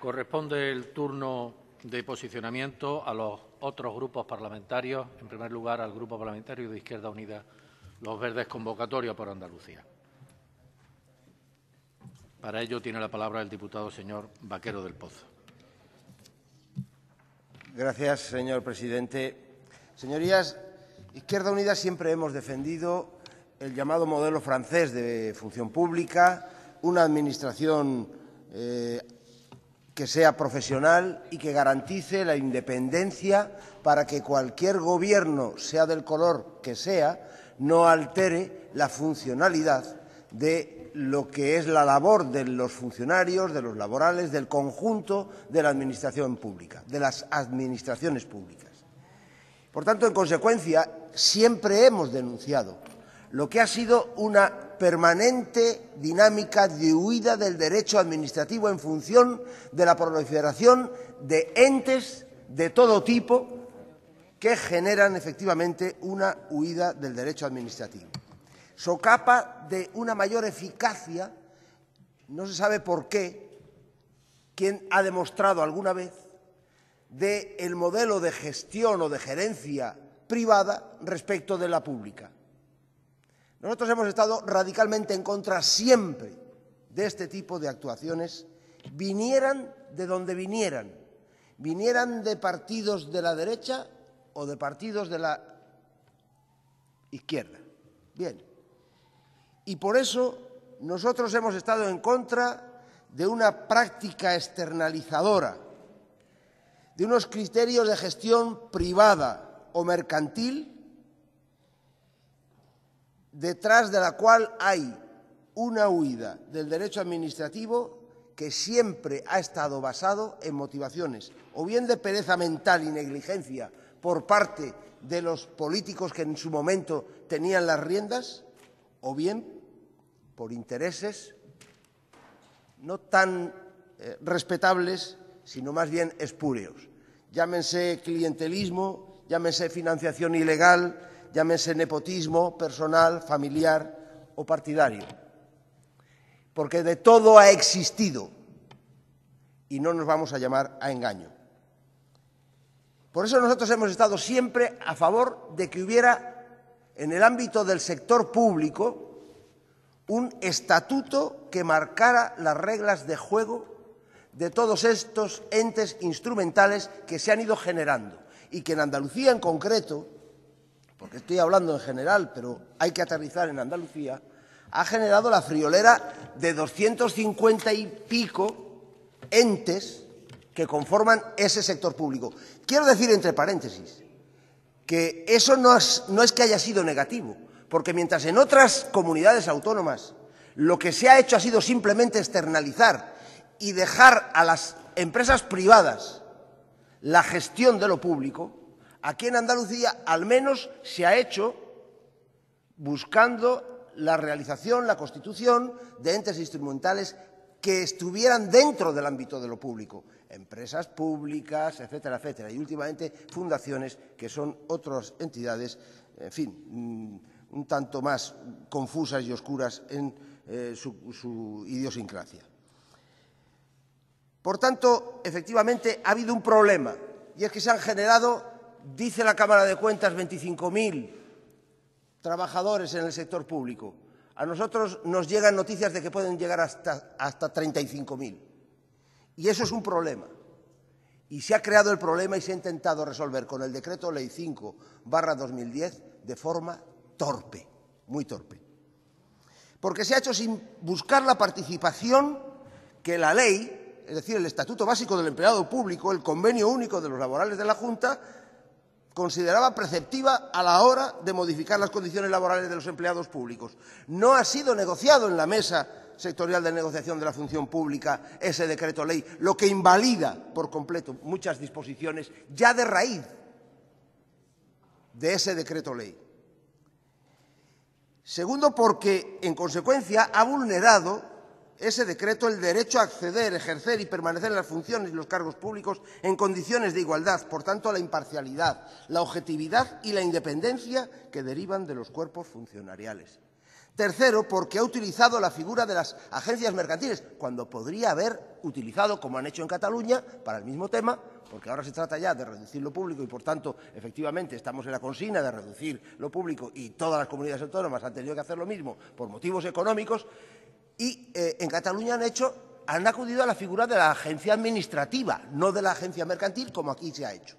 Corresponde el turno de posicionamiento a los otros grupos parlamentarios. En primer lugar, al Grupo Parlamentario de Izquierda Unida, Los Verdes, convocatoria por Andalucía. Para ello tiene la palabra el diputado señor Vaquero del Pozo. Gracias, señor presidente. Señorías, Izquierda Unida siempre hemos defendido el llamado modelo francés de función pública, una administración que sea profesional y que garantice la independencia para que cualquier gobierno, sea del color que sea, no altere la funcionalidad de lo que es la labor de los funcionarios, de los laborales, del conjunto de la administración pública, de las administraciones públicas. Por tanto, en consecuencia, siempre hemos denunciado lo que ha sido una permanente dinámica de huida del derecho administrativo en función de la proliferación de entes de todo tipo que generan efectivamente una huida del derecho administrativo. Socapa de una mayor eficacia, no se sabe por qué, quién ha demostrado alguna vez, del modelo de gestión o de gerencia privada respecto de la pública. Nosotros hemos estado radicalmente en contra siempre de este tipo de actuaciones, vinieran de donde vinieran de partidos de la derecha o de partidos de la izquierda. Bien. Y por eso nosotros hemos estado en contra de una práctica externalizadora, de unos criterios de gestión privada o mercantil, detrás de la cual hay una huida del derecho administrativo que siempre ha estado basado en motivaciones o bien de pereza mental y negligencia por parte de los políticos que en su momento tenían las riendas, o bien por intereses no tan respetables, sino más bien espúreos. Llámense clientelismo, llámense financiación ilegal, llámense nepotismo personal, familiar o partidario. Porque de todo ha existido y no nos vamos a llamar a engaño. Por eso nosotros hemos estado siempre a favor de que hubiera en el ámbito del sector público un estatuto que marcara las reglas de juego de todos estos entes instrumentales que se han ido generando y que en Andalucía en concreto, porque estoy hablando en general, pero hay que aterrizar en Andalucía, ha generado la friolera de 250 y pico entes que conforman ese sector público. Quiero decir, entre paréntesis, que eso no es que haya sido negativo, porque mientras en otras comunidades autónomas lo que se ha hecho ha sido simplemente externalizar y dejar a las empresas privadas la gestión de lo público, aquí en Andalucía al menos se ha hecho buscando la realización, la constitución de entes instrumentales que estuvieran dentro del ámbito de lo público, empresas públicas, etcétera, etcétera, y últimamente fundaciones que son otras entidades, en fin, un tanto más confusas y oscuras en su idiosincrasia. Por tanto, efectivamente, ha habido un problema, y es que se han generado, dice la Cámara de Cuentas, 25.000 trabajadores en el sector público. A nosotros nos llegan noticias de que pueden llegar hasta 35.000. Y eso es un problema. Y se ha creado el problema y se ha intentado resolver con el Decreto Ley 5/2010 de forma torpe, muy torpe. Porque se ha hecho sin buscar la participación que la ley, es decir, el Estatuto Básico del Empleado Público, el Convenio Único de los Laborales de la Junta, consideraba preceptiva a la hora de modificar las condiciones laborales de los empleados públicos. No ha sido negociado en la Mesa Sectorial de Negociación de la Función Pública ese decreto ley, lo que invalida por completo muchas disposiciones ya de raíz de ese decreto ley. Segundo, porque, en consecuencia, ha vulnerado ese decreto el derecho a acceder, ejercer y permanecer en las funciones y los cargos públicos en condiciones de igualdad, por tanto, la imparcialidad, la objetividad y la independencia que derivan de los cuerpos funcionariales. Tercero, porque ha utilizado la figura de las agencias mercantiles, cuando podría haber utilizado, como han hecho en Cataluña, para el mismo tema, porque ahora se trata ya de reducir lo público y, por tanto, efectivamente, estamos en la consigna de reducir lo público y todas las comunidades autónomas han tenido que hacer lo mismo por motivos económicos y en Cataluña han acudido a la figura de la agencia administrativa, no de la agencia mercantil, como aquí se ha hecho.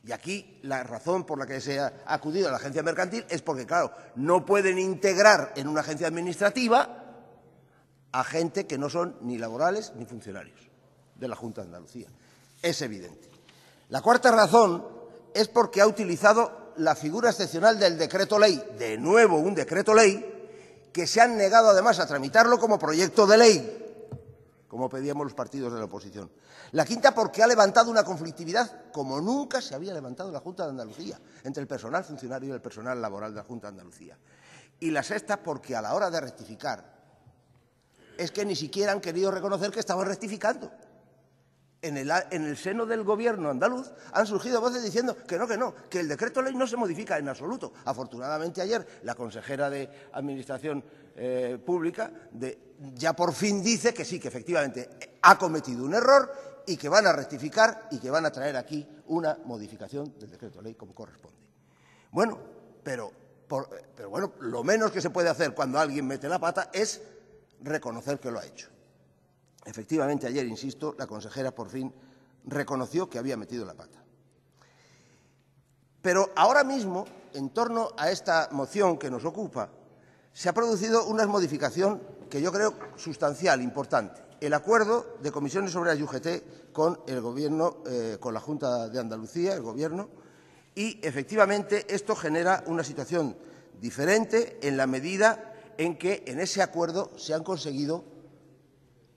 Y aquí la razón por la que se ha acudido a la agencia mercantil es porque, claro, no pueden integrar en una agencia administrativa a gente que no son ni laborales ni funcionarios de la Junta de Andalucía. Es evidente. La cuarta razón es porque ha utilizado la figura excepcional del decreto ley, de nuevo un decreto ley, que se han negado además a tramitarlo como proyecto de ley, como pedíamos los partidos de la oposición. La quinta, porque ha levantado una conflictividad como nunca se había levantado en la Junta de Andalucía, entre el personal funcionario y el personal laboral de la Junta de Andalucía. Y la sexta, porque a la hora de rectificar, es que ni siquiera han querido reconocer que estaban rectificando. En el seno del Gobierno andaluz han surgido voces diciendo que no, que el decreto ley no se modifica en absoluto. Afortunadamente ayer la consejera de Administración Pública ya por fin dice que sí, que efectivamente ha cometido un error y que van a rectificar y que van a traer aquí una modificación del decreto ley como corresponde. Bueno, pero bueno, lo menos que se puede hacer cuando alguien mete la pata es reconocer que lo ha hecho. Efectivamente, ayer, insisto, la consejera por fin reconoció que había metido la pata. Pero ahora mismo, en torno a esta moción que nos ocupa, se ha producido una modificación que yo creo sustancial, importante. El acuerdo de Comisiones Obreras y UGT con el Gobierno, con la Junta de Andalucía, el Gobierno, y efectivamente esto genera una situación diferente en la medida en que en ese acuerdo se han conseguido,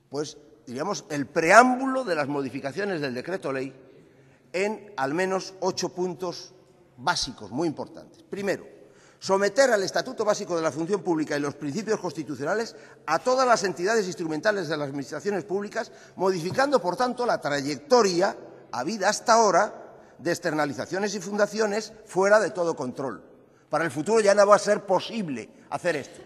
pues, diríamos, el preámbulo de las modificaciones del decreto ley en al menos 8 puntos básicos muy importantes. Primero, someter al Estatuto Básico de la Función Pública y los principios constitucionales a todas las entidades instrumentales de las administraciones públicas, modificando, por tanto, la trayectoria habida hasta ahora de externalizaciones y fundaciones fuera de todo control. Para el futuro ya no va a ser posible hacer esto.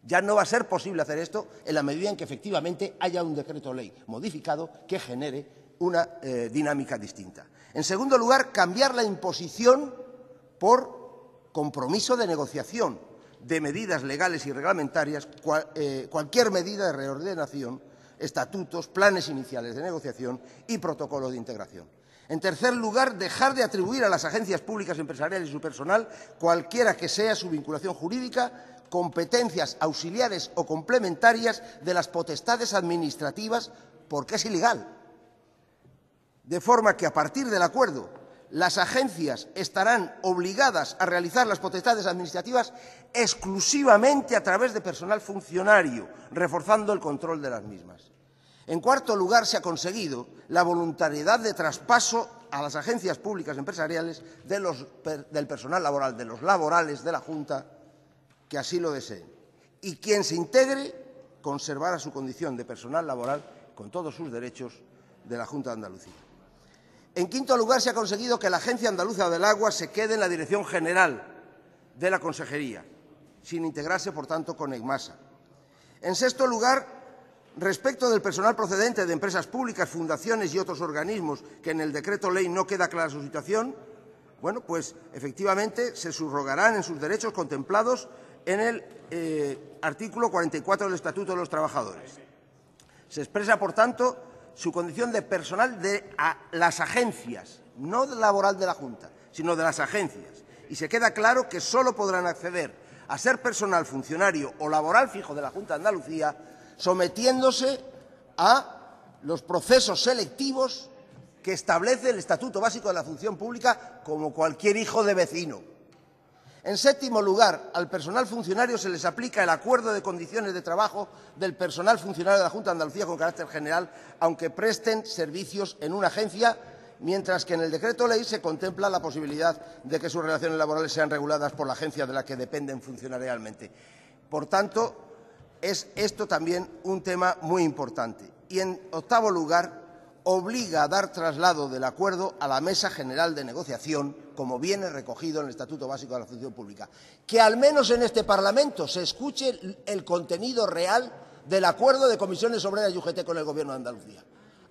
Ya no va a ser posible hacer esto en la medida en que efectivamente haya un decreto ley modificado que genere una dinámica distinta. En segundo lugar, cambiar la imposición por compromiso de negociación de medidas legales y reglamentarias, cualquier medida de reordenación, estatutos, planes iniciales de negociación y protocolos de integración. En tercer lugar, dejar de atribuir a las agencias públicas empresariales y su personal, cualquiera que sea su vinculación jurídica, competencias auxiliares o complementarias de las potestades administrativas, porque es ilegal. De forma que, a partir del acuerdo, las agencias estarán obligadas a realizar las potestades administrativas exclusivamente a través de personal funcionario, reforzando el control de las mismas. En cuarto lugar, se ha conseguido la voluntariedad de traspaso a las agencias públicas empresariales del personal laboral, de los laborales de la Junta, que así lo deseen. Y quien se integre conservará su condición de personal laboral con todos sus derechos de la Junta de Andalucía. En quinto lugar, se ha conseguido que la Agencia Andaluza del Agua se quede en la Dirección General de la Consejería, sin integrarse, por tanto, con EGMASA. En sexto lugar, respecto del personal procedente de empresas públicas, fundaciones y otros organismos que en el decreto ley no queda clara su situación, bueno, pues efectivamente se subrogarán en sus derechos contemplados en el artículo 44 del Estatuto de los Trabajadores. Se expresa, por tanto, su condición de personal de las agencias, no laboral de la Junta, sino de las agencias. Y se queda claro que solo podrán acceder a ser personal funcionario o laboral fijo de la Junta de Andalucía sometiéndose a los procesos selectivos que establece el Estatuto Básico de la Función Pública, como cualquier hijo de vecino. En séptimo lugar, al personal funcionario se les aplica el acuerdo de condiciones de trabajo del personal funcionario de la Junta de Andalucía con carácter general, aunque presten servicios en una agencia, mientras que en el decreto ley se contempla la posibilidad de que sus relaciones laborales sean reguladas por la agencia de la que dependen funcionarialmente. Por tanto, es esto también un tema muy importante. Y en octavo lugar, obliga a dar traslado del acuerdo a la Mesa General de Negociación, como viene recogido en el Estatuto Básico de la Función Pública. Que al menos en este Parlamento se escuche el contenido real del acuerdo de Comisiones Obreras y UGT con el Gobierno de Andalucía.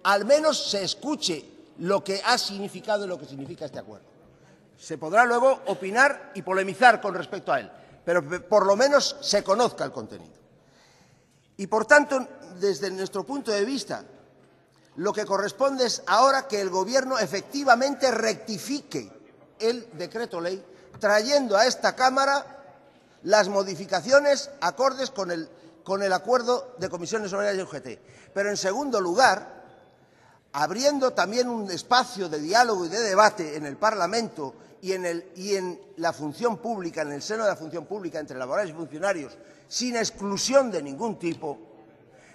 Al menos se escuche lo que ha significado y lo que significa este acuerdo. Se podrá luego opinar y polemizar con respecto a él, pero por lo menos se conozca el contenido. Y, por tanto, desde nuestro punto de vista, lo que corresponde es ahora que el Gobierno efectivamente rectifique el decreto-ley, trayendo a esta Cámara las modificaciones acordes con el acuerdo de Comisiones Obreras y UGT. Pero, en segundo lugar, abriendo también un espacio de diálogo y de debate en el Parlamento y en la función pública, en el seno de la función pública entre laborales y funcionarios, sin exclusión de ningún tipo,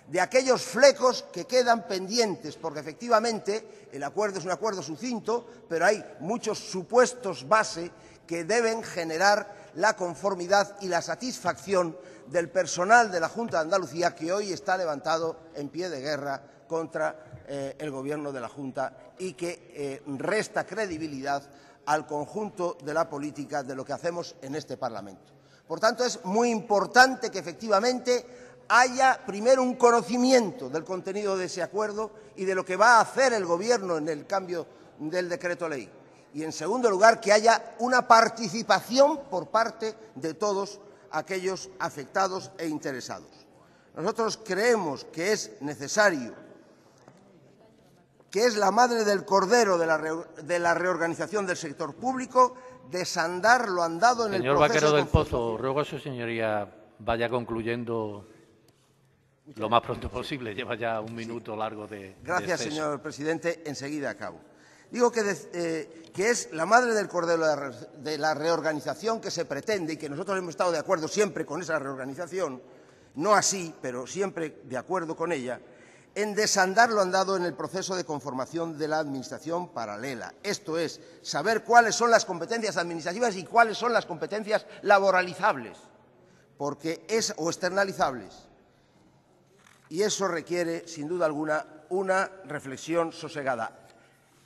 de aquellos flecos que quedan pendientes, porque efectivamente el acuerdo es un acuerdo sucinto, pero hay muchos supuestos base que deben generar la conformidad y la satisfacción del personal de la Junta de Andalucía, que hoy está levantado en pie de guerra contra el Gobierno de la Junta y que resta credibilidad al conjunto de la política de lo que hacemos en este Parlamento. Por tanto, es muy importante que efectivamente haya primero un conocimiento del contenido de ese acuerdo y de lo que va a hacer el Gobierno en el cambio del decreto-ley. Y, en segundo lugar, que haya una participación por parte de todos aquellos afectados e interesados. Nosotros creemos que es necesario, que es la madre del cordero de la reorganización del sector público, desandar lo andado en el proceso. Señor Vaquero del Pozo, ruego a su señoría vaya concluyendo lo más pronto posible. Lleva ya un minuto largo de Gracias, exceso. señor presidente. Enseguida acabo. Digo que es la madre del cordero de la reorganización que se pretende y que nosotros hemos estado de acuerdo siempre con esa reorganización, no así, pero siempre de acuerdo con ella, en desandar lo andado en el proceso de conformación de la Administración paralela. Esto es, saber cuáles son las competencias administrativas y cuáles son las competencias laboralizables o externalizables. Y eso requiere, sin duda alguna, una reflexión sosegada.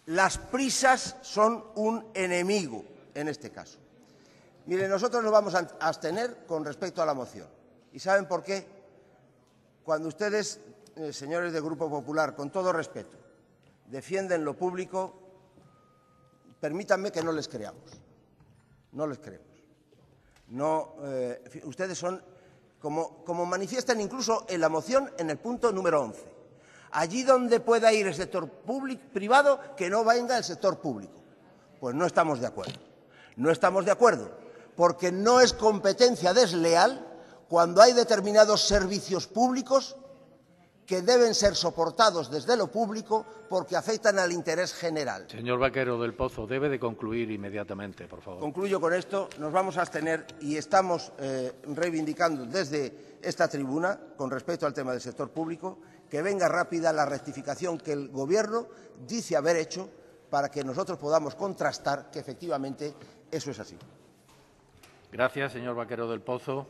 Las prisas son un enemigo en este caso. Miren, nosotros nos vamos a abstener con respecto a la moción. ¿Y saben por qué? Cuando ustedes, señores del Grupo Popular, con todo respeto, defienden lo público, permítanme que no les creamos. No les creemos. No, ustedes son, como manifiestan incluso en la moción, en el punto número 11. Allí donde pueda ir el sector privado, que no venga el sector público. Pues no estamos de acuerdo. No estamos de acuerdo, porque no es competencia desleal cuando hay determinados servicios públicos que deben ser soportados desde lo público porque afectan al interés general. Señor Vaquero del Pozo, debe de concluir inmediatamente, por favor. Concluyo con esto. Nos vamos a abstener y estamos reivindicando desde esta tribuna, con respecto al tema del sector público, que venga rápida la rectificación que el Gobierno dice haber hecho para que nosotros podamos contrastar que efectivamente eso es así. Gracias, señor Vaquero del Pozo.